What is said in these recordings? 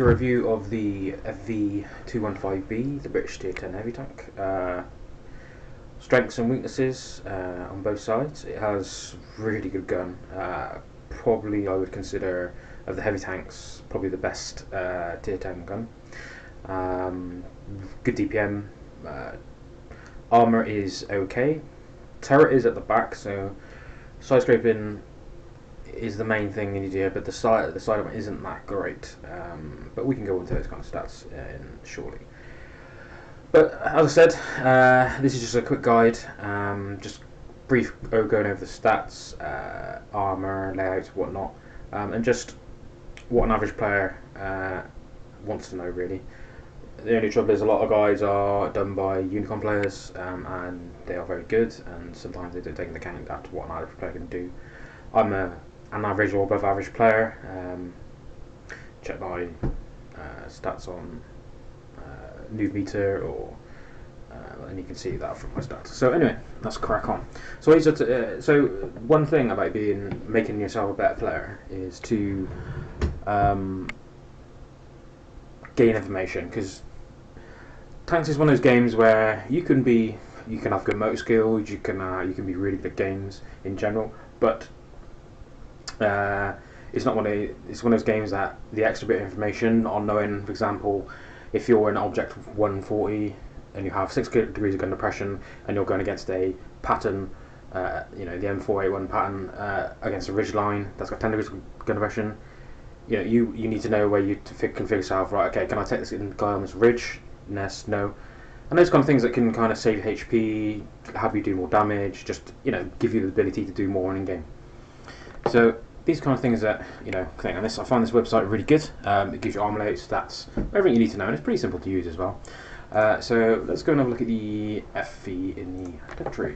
into a review of the FV215B, the British Tier 10 heavy tank. Strengths and weaknesses on both sides. It has really good gun. Probably I would consider, of the heavy tanks, probably the best Tier 10 gun. Good DPM. Armour is okay. Turret is at the back, so side scraping is the main thing you need to do, but the side of it isn't that great. But we can go into those kind of stats shortly. But as I said, this is just a quick guide, just brief going over the stats, armour, layout, whatnot, and just what an average player wants to know, really. The only trouble is a lot of guides are done by Unicon players, and they are very good, and sometimes they don't take into account that what an average player can do. I'm an average or above average player. Check my stats on noob meter, or and you can see that from my stats. So anyway, let's crack on. So so one thing about making yourself a better player is to gain information, because tanks is one of those games where you can have good motor skills, you can be really good at games in general, but it's one of those games that the extra bit of information on knowing, for example, if you're in object 140 and you have 6 degrees of gun depression and you're going against a pattern, the M481 pattern against a ridge line that's got 10 degrees of gun depression, you need to know where you configure yourself. Right, okay, can I take this guy on this ridge? Yes, no. And those kind of things that can kind of save HP, have you do more damage, just give you the ability to do more in game. So these kind of things that and I find this website really good. It gives you armor layout, stats, everything you need to know, and it's pretty simple to use as well. So let's go and have a look at the FV in the directory.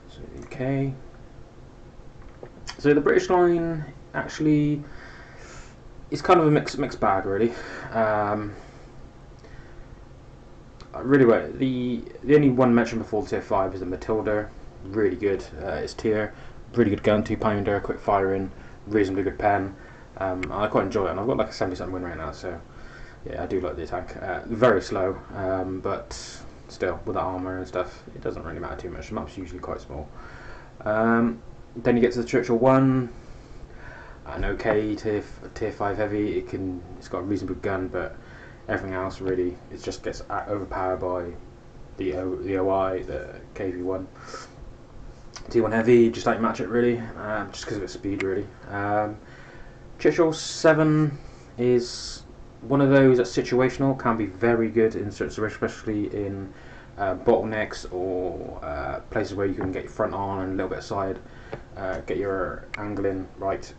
So okay. So the British line actually is kind of a mixed bag, really. Really well. The only one mentioned before, the Tier 5, is the Matilda. Really good. It's tier. Really good gun, 2-pounder, quick firing, reasonably good pen. I quite enjoy it, and I've got like a 70% win rate now, so yeah, I do like the tank. Very slow, but still, with the armour and stuff, it doesn't really matter too much. The map's usually quite small. Then you get to the Churchill 1, an okay tier 5 heavy. It's got a reasonably good gun, but everything else really, it just gets overpowered by the OI, the KV1. T1 heavy, just don't match it really, just because of its speed, really. Churchill 7 is one of those that's situational, can be very good in certain, especially in bottlenecks or places where you can get your front on and a little bit of side, get your angling right.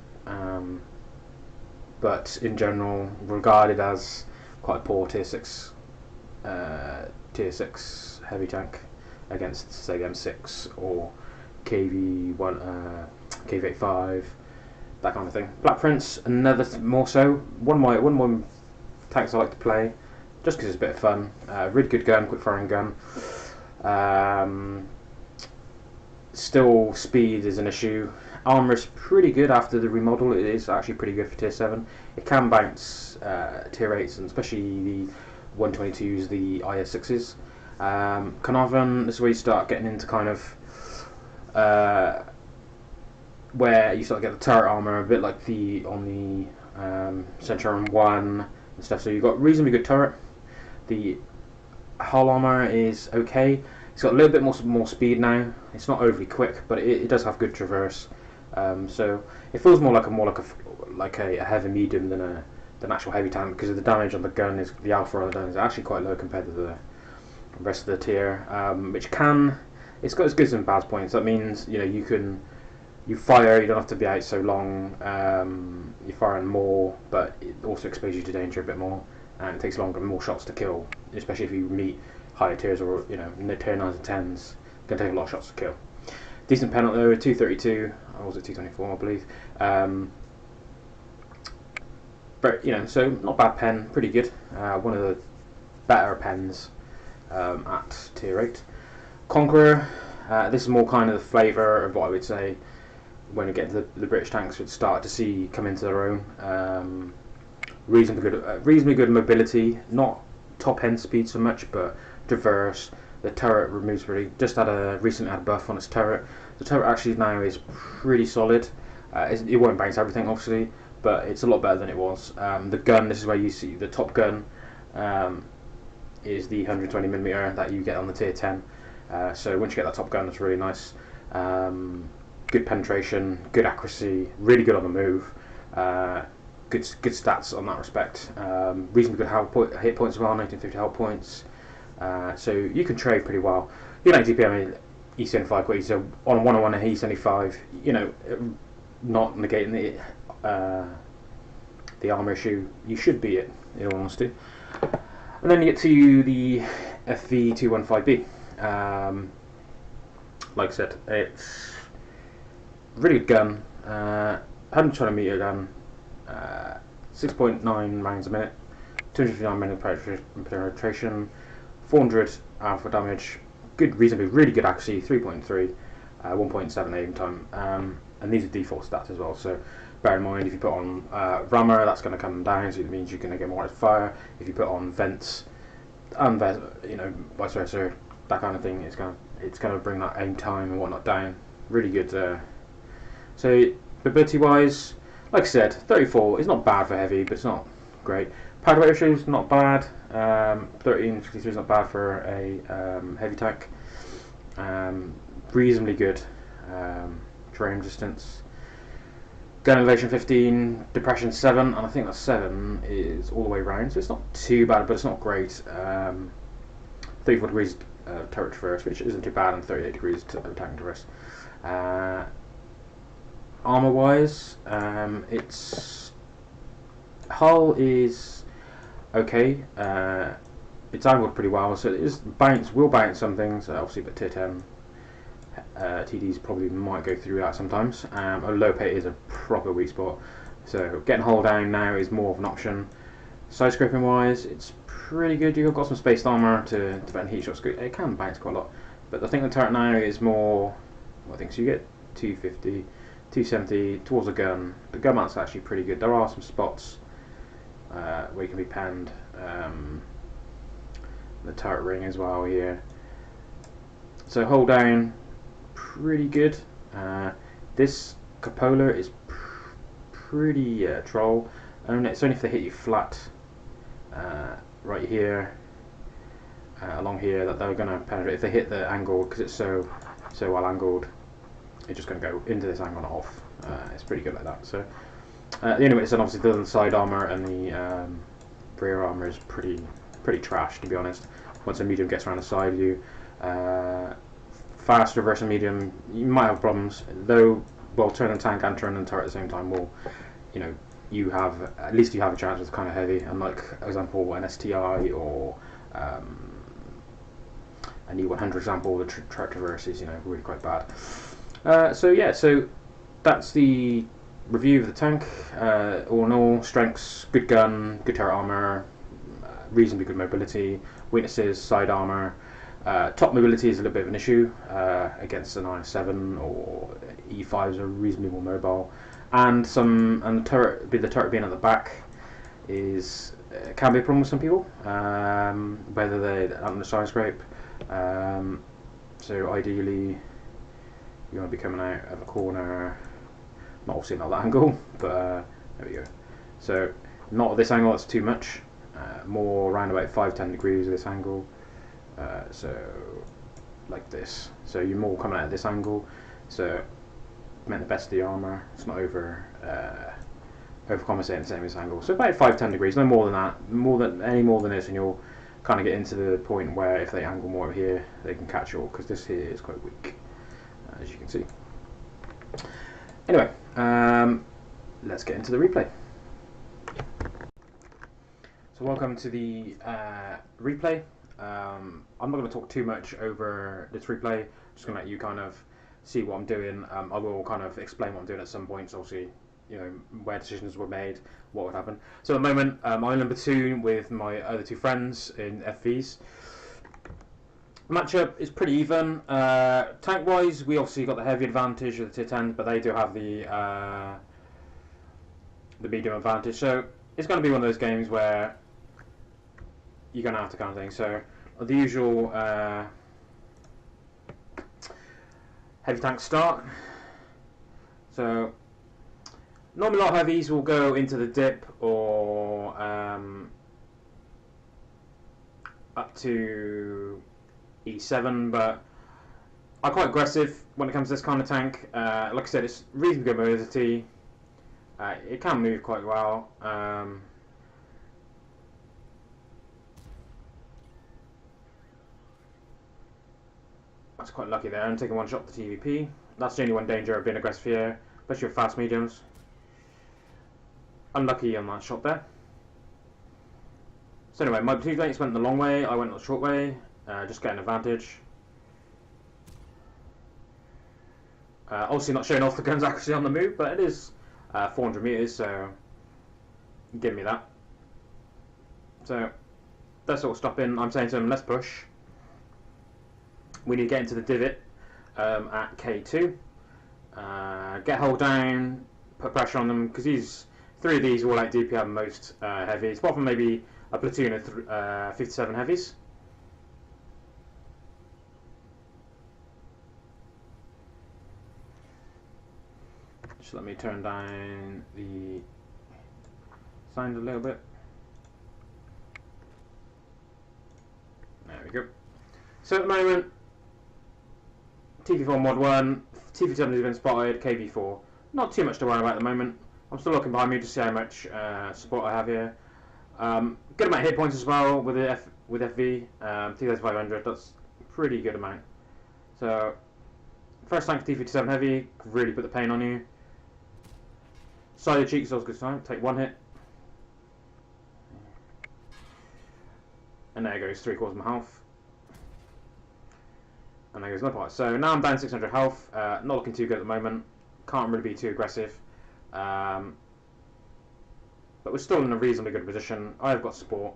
But in general, regarded as quite a poor tier 6 heavy tank against, say, the M6 or KV1, KV85, that kind of thing. Black Prince, another more so. One of my tanks I like to play, just because it's a bit of fun. Really good gun, quick firing gun. Still, speed is an issue. Armour is pretty good after the remodel. It is actually pretty good for tier 7. It can bounce tier 8s, and especially the 122s, the IS6s. Carnarvon, this is where you start getting into kind of where you start to get the turret armour, a bit like on the Centurion 1 and stuff. So you've got reasonably good turret. The hull armour is okay. It's got a little bit more speed now. It's not overly quick, but it does have good traverse. So it feels more like a heavy medium than an actual heavy tank, because of the damage on the gun. The alpha on the gun is actually quite low compared to the rest of the tier, it's got its goods and bad points. That means you fire, you don't have to be out so long. You're firing more, but it also exposes you to danger a bit more, and it takes longer, more shots to kill, especially if you meet higher tiers or tier 9s and 10s. It's going to take a lot of shots to kill. Decent penalty though, 232, or was it 224, I believe. But so not bad pen, pretty good. One of the better pens at tier 8. Conqueror, this is more kind of the flavour of what I would say when you get to the British tanks would start to see come into their own. reasonably good mobility, not top end speed so much, but diverse. The turret removes recently had a buff on its turret. The turret actually now is pretty solid. It won't bounce everything obviously, but it's a lot better than it was. The gun, this is where you see the top gun, is the 120mm that you get on the tier 10. So once you get that top gun, it's really nice. Good penetration, good accuracy, really good on the move. Good stats on that respect. Reasonably good hit points as well, 1950 health points. So you can trade pretty well. You know, DPM E75 quite easy. So on 101 and E75, you know, not negating the armor issue, you should beat it in all honesty. And then you get to the FV215B. Like I said, it's a really good gun. 120mm gun, 6.9 rounds a minute, 259 minute penetration, 400 alpha damage, really good accuracy, 3.3, 1.7 aim time, and these are default stats as well. So bear in mind, if you put on rammer, that's going to come down, so it means you're going to get more fire. If you put on vents and you know, vice versa, that kind of thing, it's going to bring that aim time and whatnot down. Really good. So mobility wise, like I said, 34 is not bad for heavy, but it's not great. Powder weight ratio is not bad. 1353 is not bad for a heavy tank. Reasonably good terrain resistance. Gun elevation 15, depression 7, and I think that 7 is all the way around, so it's not too bad, but it's not great. 34 degrees turret traverse, which isn't too bad, and 38 degrees tank traverse. Armor wise, its hull is okay. It's angled pretty well, so it will bounce some things, obviously, but tier 10 TDs probably might go through that sometimes. A low pay is a proper weak spot, so getting hull down now is more of an option. Side scraping wise, it's pretty good. You've got some spaced armor to prevent heat shots. It can bounce quite a lot, but I think the turret now is more, I think, so you get 250, 270 towards the gun. The gun mount's actually pretty good. There are some spots where you can be penned. The turret ring as well here. So hold down, pretty good. This cupola is pretty troll. It's only if they hit you flat right here, along here, that they're going to penetrate. If they hit the angle, because it's so well angled, it's just going to go into this angle and off. It's pretty good like that. So the only way it's done, obviously, the side armor and the rear armor is pretty trash, to be honest. Once a medium gets around the side of you, fast reverse and medium, you might have problems. Though, well, turning tank and turning turret at the same time will, you know, at least you have a chance with kind of heavy. Unlike, for example, an STI or an E100 example, the turret traverse is, you know, really quite bad. So yeah, so that's the review of the tank. All in all, strengths, good gun, good turret armor, reasonably good mobility. Weaknesses, side armor. Top mobility is a little bit of an issue against an i7 or E5s are reasonably more mobile, and the turret being at the back is can be a problem with some people, whether they're on the side scrape. So ideally, you want to be coming out of a corner, not obviously not that angle, but there we go. So not at this angle, that's too much. More around about 5-10 degrees of this angle. So like this. So you're more coming out at this angle. So meant the best of the armor. It's not overcompensating the same as this angle. So about 5-10 degrees, no more than that. Any more than this, and you'll kind of get into the point where if they angle more over here, they can catch you, because this here is quite weak, as you can see. Anyway, let's get into the replay. So welcome to the replay. I'm not going to talk too much over this replay. I'm just going to let you kind of see what I'm doing. I will kind of explain what I'm doing at some points, obviously, you know, where decisions were made, what would happen. So at the moment, I'm number 2 with my other 2 friends in FVs. Matchup is pretty even. Tank wise, we obviously got the heavy advantage of the tier 10, but they do have the medium advantage. So it's going to be one of those games where you're going to have to kind of thing. So the usual heavy tank start. So normally a lot of heavies will go into the dip or up to E7, but I'm quite aggressive when it comes to this kind of tank. Like I said, it's reasonably good mobility. It can move quite well. That's quite lucky there. I'm taking one shot to TVP. That's the only one danger of being aggressive here, especially with fast mediums. Unlucky on that shot there. So anyway, my two mates went the long way, I went the short way, just getting an advantage. Obviously not showing off the gun's accuracy on the move, but it is 400 meters, so give me that. So they're sort of stopping. I'm saying to them, let's push. We need to get into the divot at K2. Get hold down, put pressure on them, because these three of these will like DPM most heavies, apart from maybe a platoon of 57 heavies. Just let me turn down the sound a little bit. There we go. So at the moment, TV4 Mod 1, TV7 has been spotted, KV4. Not too much to worry about at the moment. I'm still looking behind me to see how much support I have here. Good amount of hit points as well with the FV, 2,500. That's a pretty good amount. So first tank T57 heavy, really put the pain on you. Side of the cheeks, always good time. Take one hit, and there goes 3/4 of my health. And there goes another part. So now I'm down 600 health. Not looking too good at the moment. Can't really be too aggressive. But we're still in a reasonably good position. I've got support.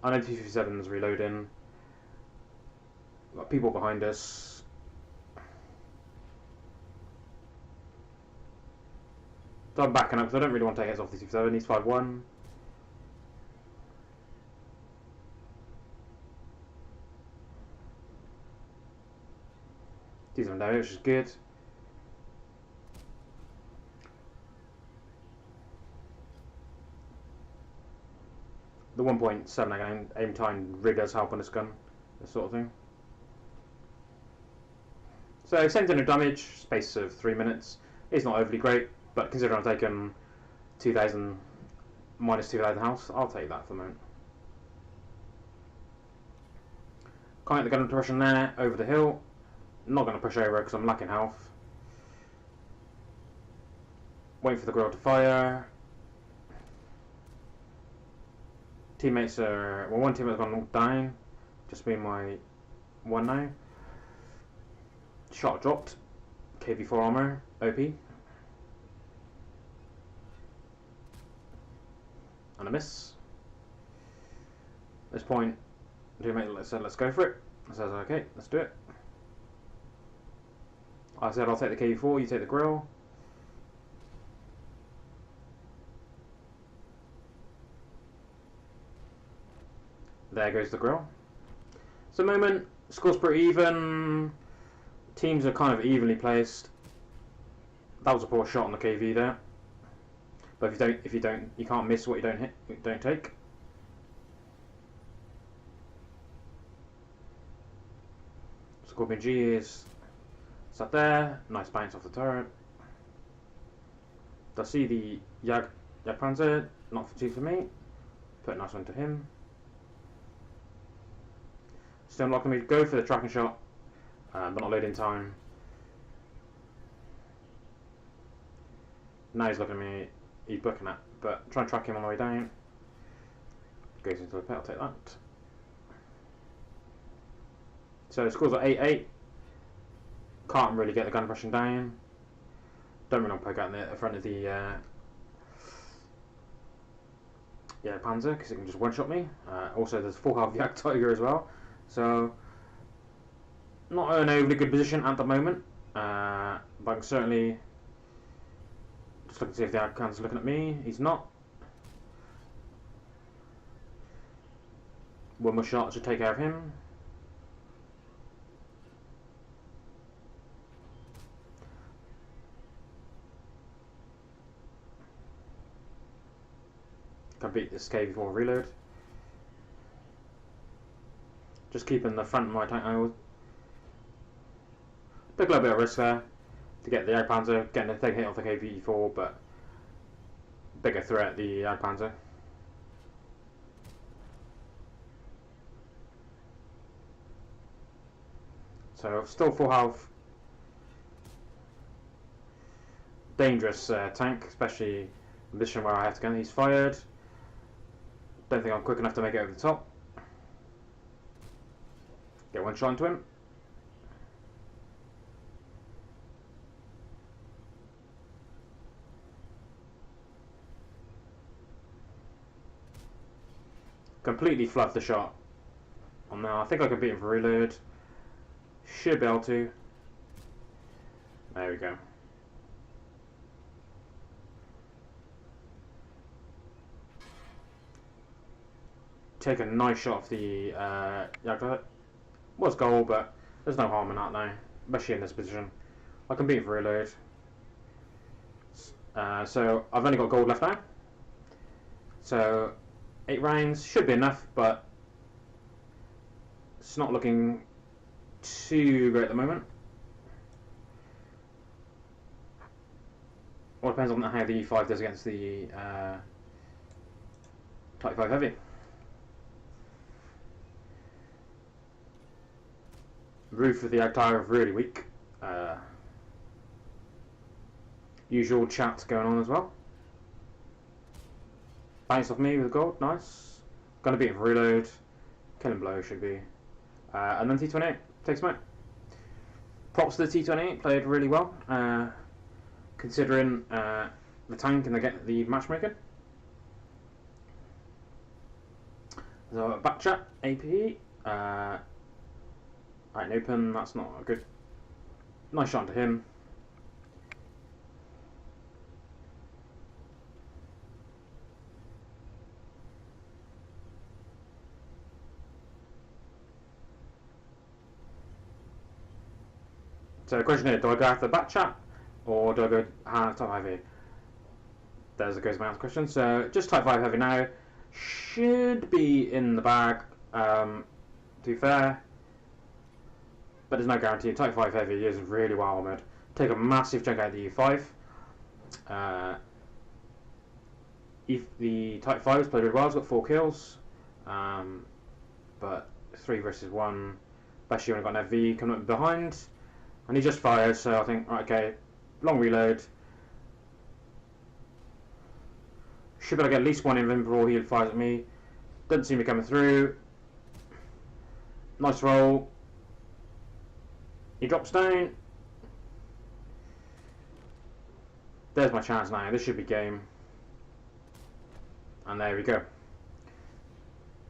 I know T57 is reloading. We've got people behind us. So I'm backing up because I don't really want to take heads off the T57. He's 5-1. Decent damage, which is good. The 1.7 aim time really does help on this gun, this sort of thing. So 700 damage, space of 3 minutes. It's not overly great, but considering I've taken 2,000 minus 2,000 health, I'll take that for the moment. Can't get the gun into position there, over the hill. Not going to push over because I'm lacking health. Waiting for the grill to fire. Teammates are... well, one teammate's gone down. Just being my one now. Shot dropped. KV4 armor. OP. And a miss. At this point, teammate said, let's go for it. I said, okay, let's do it. I said, I'll take the KV4, you take the grill. There goes the grill. So at the moment, score's pretty even. Teams are kind of evenly placed. That was a poor shot on the KV there. But if you don't, you can't miss what you don't hit, you don't take. Scorpion G is sat there. Nice bounce off the turret. I see the Jagdpanzer, not for two for me. Put a nice one to him. Still not going to go for the tracking shot, but not loading time. Now he's looking at me, he's booking that, but try and track him on the way down. Goes into the pit, I'll take that. So the scores are 8-8. Can't really get the gun pushing down. Don't really want to poke out in the front of the Panzer, because it can just one-shot me. Also there's full health Yak Tiger as well. So, not an overly good position at the moment, but I can certainly just look and see if the Yak Tiger's looking at me. He's not. One more shot should take care of him. Can beat this K before reload. Just keeping the front of my tank angle. Took a little bit of risk there to get the Jagdpanzer, getting a thing hit off the KV4, but bigger threat, the Jagdpanzer. So still full health. Dangerous tank, especially in the position where I have to go. He's fired. Don't think I'm quick enough to make it over the top. Get one shot into him. Completely fluffed the shot. Oh no, I think I can beat him for reload. Should be able to. There we go. Take a nice shot off the Jagdpanzer. Was goal, but there's no harm in that now, especially in this position. I can beat him for reload. So I've only got gold left now. So 8 rounds should be enough, but it's not looking too great at the moment. All depends on how the E5 does against the Type 5 Heavy. Roof of the Jagdpanzer really weak. Usual chat going on as well. Bounce off me with gold, nice. Gonna beat him for reload. Killing blow should be. And then T28 takes him out. Props to the T28, played really well. Considering the tank and the matchmaking. So back chat, AP. Right, open, that's not a good. Nice shot to him. So the question is, do I go after the back chat or do I go Type 5 Heavy? There's my answer question. So just Type 5 Heavy now. Should be in the bag, to be fair. But there's no guarantee. Type 5 Heavy is really well armoured. Take a massive chunk out of the E5. If the Type 5 has played really well, it's got 4 kills. But 3 versus 1, especially when I've got an FV coming up behind. And he just fired, so I think, right, okay, long reload. Should be able to get at least one in him before he fires at me. Doesn't seem to be coming through. Nice roll. He drops down. There's my chance now. This should be game. And there we go.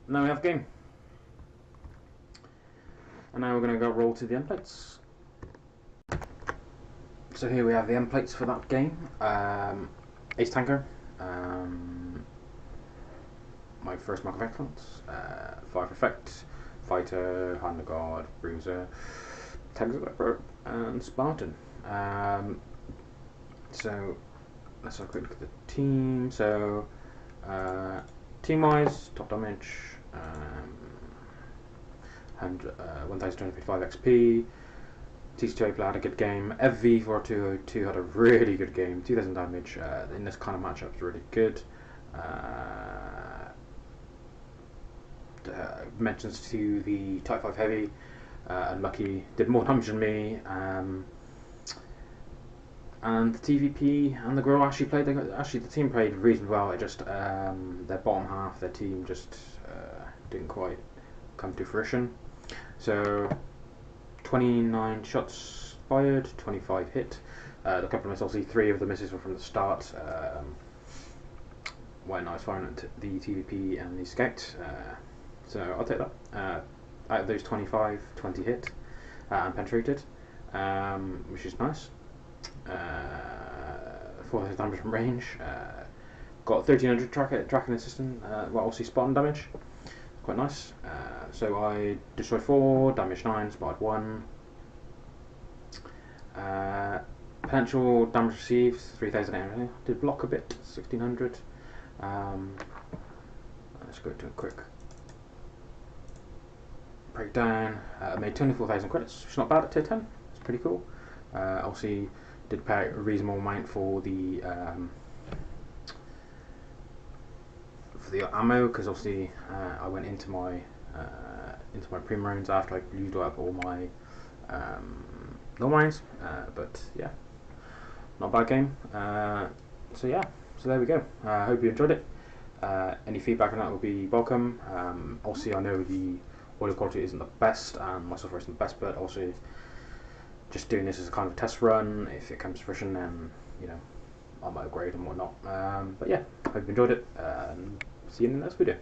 Now we have game. And now we're going to go roll to the end plates. So here we have the end plates for that game. Ace Tanker. My first mark of excellence. Fire Effect. Fighter. Hand of God. Bruiser. Texas and Spartan. So let's have a quick look at the team. So team wise, top damage, and 1255 XP. T2A had a good game. FV422 had a really good game. 2000 damage in this kind of matchup is really good. Mentions to the Type 5 Heavy. Unlucky, did more damage than me, and the TVP and the Grow actually played. The team played reasonably well. It just their bottom half, their team just didn't quite come to fruition. So 29 shots fired, 25 hit. The couple of misses, obviously 3 of the misses were from the start. When I was firing at the TVP and the Scout, so I'll take that. Out of those 25, 20 hit and penetrated, which is nice. 400 damage from range. Got 1300 tracking assistant, well, obviously spotting damage. quite nice. So I destroyed 4, damaged 9, spotted 1. Potential damage received 3,800. Did block a bit, 1,600. Let's go to a quick breakdown. Made 24,000 credits, which is not bad at tier 10. It's pretty cool. Obviously, did pay a reasonable amount for the ammo, because obviously I went into my premium rounds after I used up all my normal rounds. But yeah, not a bad game. So yeah, so there we go. I hope you enjoyed it. Any feedback on that would be welcome. Obviously, I know the audio quality isn't the best and my software isn't the best, but also just doing this as a kind of test run. If it comes to fruition, then you know I might upgrade and whatnot. But yeah, hope you enjoyed it. See you in the next video.